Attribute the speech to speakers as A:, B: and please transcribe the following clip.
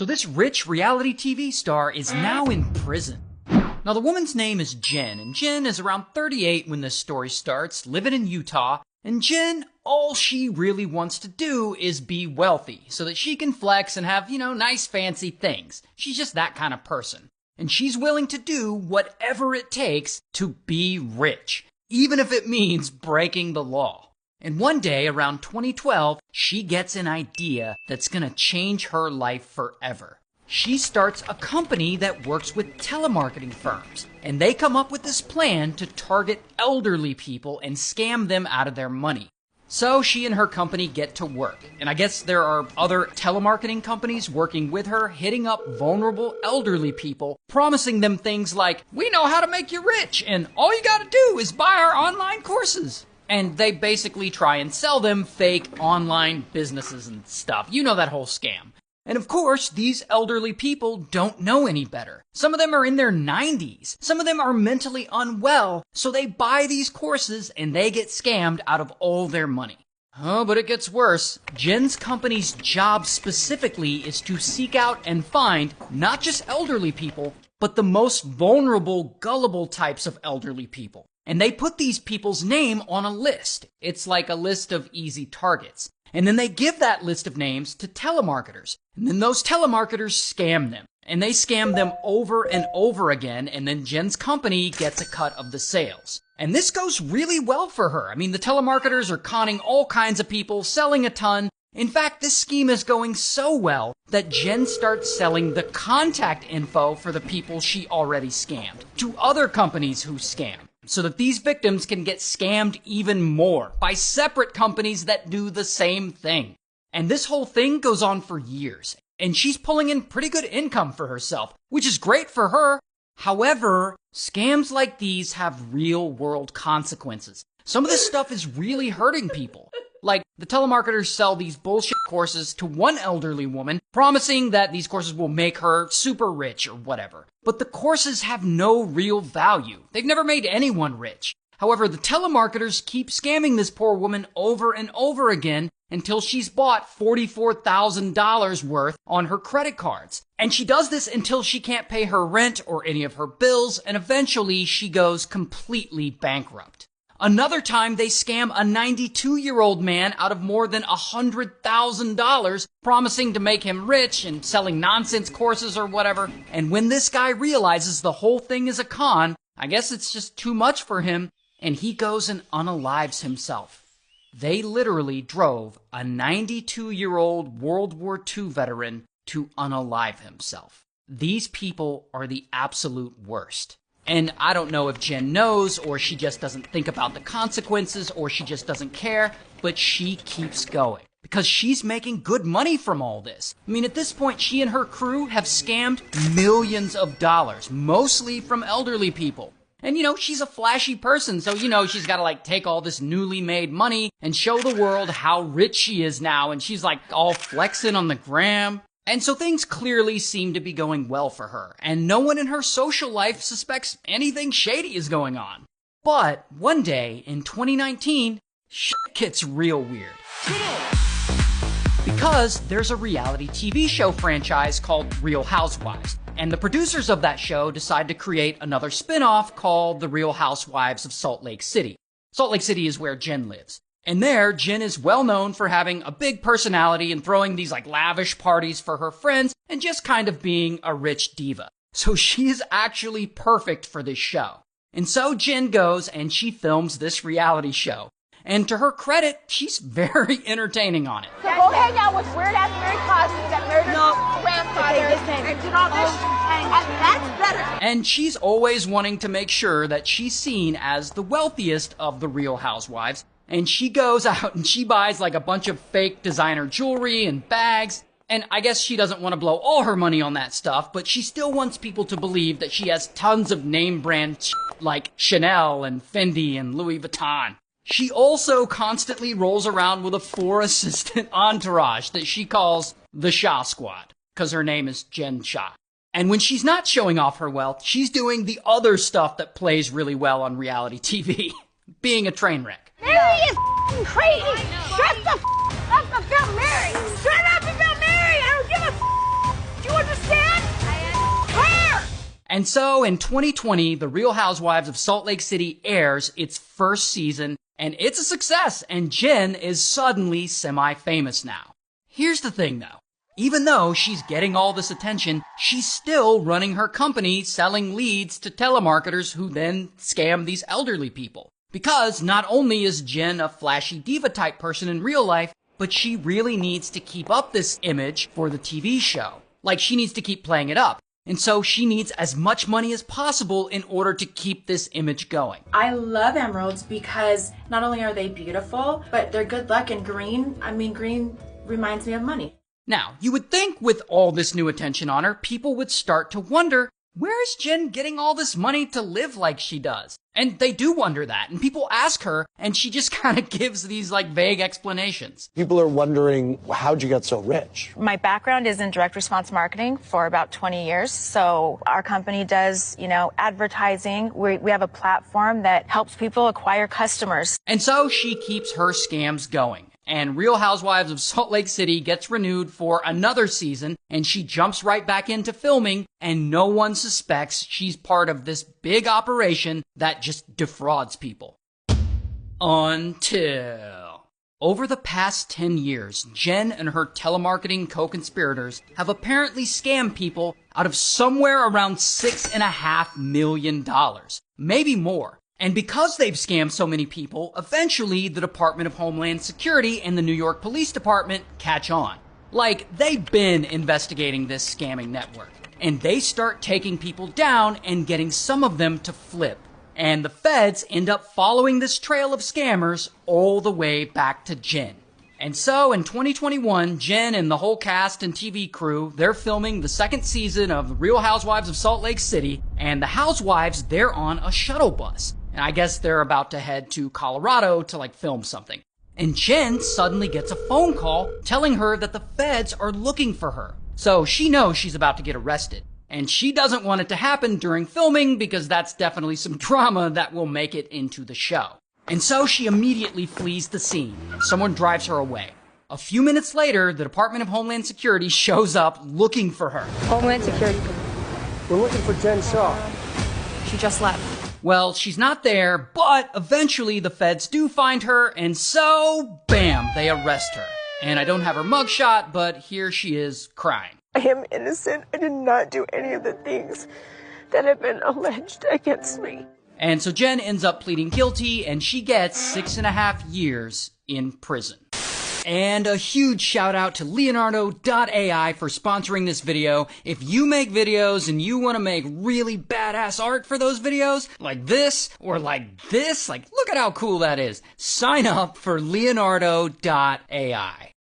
A: So this rich reality TV star is now in prison. Now the woman's name is Jen, and Jen is around 38 when this story starts, living in Utah. And Jen, all she really wants to do is be wealthy, so that she can flex and have, nice fancy things. She's just that kind of person. And she's willing to do whatever it takes to be rich, even if it means breaking the law. And one day, around 2012, she gets an idea that's gonna change her life forever. She starts a company that works with telemarketing firms, and they come up with this plan to target elderly people and scam them out of their money. So she and her company get to work, and I guess there are other telemarketing companies working with her, hitting up vulnerable elderly people, promising them things like, "We know how to make you rich, and all you gotta do is buy our online courses." And they basically try and sell them fake online businesses and stuff. You know that whole scam. And of course, these elderly people don't know any better. Some of them are in their 90s. Some of them are mentally unwell, so they buy these courses and they get scammed out of all their money. Oh, but it gets worse. Jen's company's job specifically is to seek out and find not just elderly people, but the most vulnerable, gullible types of elderly people. And they put these people's name on a list. It's like a list of easy targets. And then they give that list of names to telemarketers. And then those telemarketers scam them. And they scam them over and over again, and then Jen's company gets a cut of the sales. And this goes really well for her. I mean, the telemarketers are conning all kinds of people, selling a ton. In fact, this scheme is going so well that Jen starts selling the contact info for the people she already scammed to other companies who scam, so that these victims can get scammed even more by separate companies that do the same thing. And this whole thing goes on for years, and she's pulling in pretty good income for herself, which is great for her. However, scams like these have real-world consequences. Some of this stuff is really hurting people. Like, the telemarketers sell these bullshit courses to one elderly woman, promising that these courses will make her super rich or whatever. But the courses have no real value. They've never made anyone rich. However, the telemarketers keep scamming this poor woman over and over again until she's bought $44,000 worth on her credit cards. And she does this until she can't pay her rent or any of her bills, and eventually she goes completely bankrupt. Another time, they scam a 92-year-old man out of more than $100,000, promising to make him rich and selling nonsense courses or whatever. And when this guy realizes the whole thing is a con, I guess it's just too much for him, and he goes and unalives himself. They literally drove a 92-year-old World War II veteran to unalive himself. These people are the absolute worst. And I don't know if Jen knows, or she just doesn't think about the consequences, or she just doesn't care, but she keeps going. Because she's making good money from all this. I mean, at this point, she and her crew have scammed millions of dollars, mostly from elderly people. And she's a flashy person, so she's gotta take all this newly made money and show the world how rich she is now, and she's all flexing on the gram. And so things clearly seem to be going well for her, and no one in her social life suspects anything shady is going on. But one day in 2019, shit gets real weird. Because there's a reality TV show franchise called Real Housewives, and the producers of that show decide to create another spin-off called The Real Housewives of Salt Lake City. Salt Lake City is where Jen lives. And there, Jen is well known for having a big personality and throwing these lavish parties for her friends and just kind of being a rich diva. So she is actually perfect for this show. And so Jen goes and she films this reality show. And to her credit, she's very entertaining on it.
B: So go hang out with weird-ass Mary Cosby that murdered grandfather and did all this, and that's better.
A: And she's always wanting to make sure that she's seen as the wealthiest of the Real Housewives. And she goes out and she buys a bunch of fake designer jewelry and bags. And I guess she doesn't want to blow all her money on that stuff, but she still wants people to believe that she has tons of name brand shit like Chanel and Fendi and Louis Vuitton. She also constantly rolls around with a 4-assistant entourage that she calls the Shah Squad, because her name is Jen Shah. And when she's not showing off her wealth, she's doing the other stuff that plays really well on reality TV, being a train wreck.
B: Mary is crazy. Shut the up about Mary. Shut up about Mary. I don't give a. Do you
A: And so in 2020, The Real Housewives of Salt Lake City airs its first season, and it's a success, and Jen is suddenly semi-famous now. Here's the thing though. Even though she's getting all this attention, she's still running her company selling leads to telemarketers who then scam these elderly people. Because not only is Jen a flashy diva type person in real life, but she really needs to keep up this image for the TV show. Like, she needs to keep playing it up. And so she needs as much money as possible in order to keep this image going.
C: I love emeralds because not only are they beautiful, but they're good luck, and green, green reminds me of money.
A: Now, you would think with all this new attention on her, people would start to wonder, where is Jen getting all this money to live like she does? And they do wonder that, and people ask her, and she just kind of gives these vague explanations.
D: People are wondering, how'd you get so rich?
E: My background is in direct response marketing for about 20 years. So our company does, advertising. We have a platform that helps people acquire customers.
A: And so she keeps her scams going. And Real Housewives of Salt Lake City gets renewed for another season, and she jumps right back into filming, and no one suspects she's part of this big operation that just defrauds people. Until... Over the past 10 years, Jen and her telemarketing co-conspirators have apparently scammed people out of somewhere around $6.5 million. Maybe more. And because they've scammed so many people, eventually the Department of Homeland Security and the New York Police Department catch on. They've been investigating this scamming network. And they start taking people down and getting some of them to flip. And the feds end up following this trail of scammers all the way back to Jen. And so in 2021, Jen and the whole cast and TV crew, they're filming the second season of The Real Housewives of Salt Lake City. And the housewives, they're on a shuttle bus. And I guess they're about to head to Colorado to film something. And Jen suddenly gets a phone call telling her that the feds are looking for her. So she knows she's about to get arrested. And she doesn't want it to happen during filming because that's definitely some drama that will make it into the show. And so she immediately flees the scene. Someone drives her away. A few minutes later, the Department of Homeland Security shows up looking for her.
F: Homeland Security.
D: We're looking for Jen Shah.
F: She just left.
A: Well, she's not there, but eventually the feds do find her, and so, bam, they arrest her. And I don't have her mugshot, but here she is crying.
G: I am innocent. I did not do any of the things that have been alleged against me.
A: And so Jen ends up pleading guilty, and she gets 6.5 years in prison. And a huge shout out to Leonardo.ai for sponsoring this video. If you make videos and you want to make really badass art for those videos, like this, or like this, look at how cool that is. Sign up for Leonardo.ai.